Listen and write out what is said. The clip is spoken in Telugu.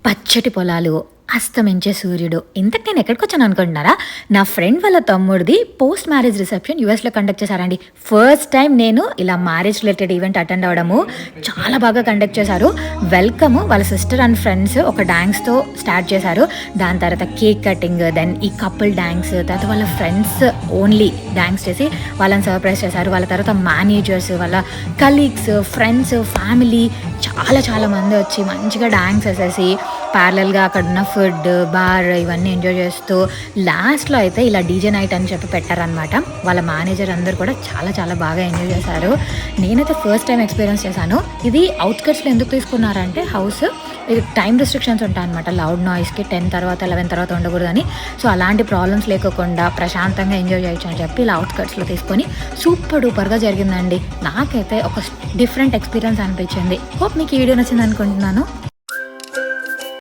పచ్చటి పొలాలు, అస్తమించే సూర్యుడు. ఇంతకు నేను ఎక్కడికొచ్చాను అనుకుంటున్నారా? నా ఫ్రెండ్ వాళ్ళ తమ్ముడిది పోస్ట్ మ్యారేజ్ రిసెప్షన్ యూఎస్‌లో కండక్ట్ చేశారండి. ఫస్ట్ టైమ్ నేను ఇలా మ్యారేజ్ రిలేటెడ్ ఈవెంట్ అటెండ్ అవ్వడము. చాలా బాగా కండక్ట్ చేశారు. వెల్కమ్ వాళ్ళ సిస్టర్ అండ్ ఫ్రెండ్స్ ఒక డాన్స్‌తో స్టార్ట్ చేశారు. దాని తర్వాత కేక్ కటింగ్, దెన్ ఈ కపుల్ డాన్స్, తర్వాత వాళ్ళ ఫ్రెండ్స్ ఓన్లీ డాన్స్ చేసి వాళ్ళని సర్ప్రైజ్ చేశారు. వాళ్ళ తర్వాత మేనేజర్స్, వాళ్ళ కలీగ్స్, ఫ్రెండ్స్, ఫ్యామిలీ చాలా మంది వచ్చి మంచిగా డాన్స్ చేసేసి ప్యారలల్‌గా అక్కడున్న ఫుడ్, బార్ ఇవన్నీ ఎంజాయ్ చేస్తూ లాస్ట్‌లో అయితే ఇలా డీజే నైట్ అని చెప్పి పెట్టారనమాట. వాళ్ళ మేనేజర్ అందరూ కూడా చాలా బాగా ఎంజాయ్ చేశారు. నేనైతే ఫస్ట్ టైం ఎక్స్‌పీరియన్స్ చేశాను. ఇది ఔట్‌స్కర్ట్స్‌లో ఎందుకు తీసుకున్నారంటే హౌస్ ఇది టైమ్ రిస్ట్రిక్షన్స్ ఉంటాయన్నమాట. లౌడ్ నాయిస్‌కి 10 తర్వాత 11 తర్వాత ఉండకూడదని. సో అలాంటి ప్రాబ్లమ్స్ లేకోకుండా ప్రశాంతంగా ఎంజాయ్ చేయొచ్చు అని చెప్పి ఇలా ఔట్‌స్కర్ట్స్‌లో తీసుకొని సూపర్ డూపర్‌గా జరిగిందండి. నాకైతే ఒక డిఫరెంట్ ఎక్స్‌పీరియన్స్ అనిపించింది. హోప్ మీకు ఈ వీడియో నచ్చింది అనుకుంటున్నాను.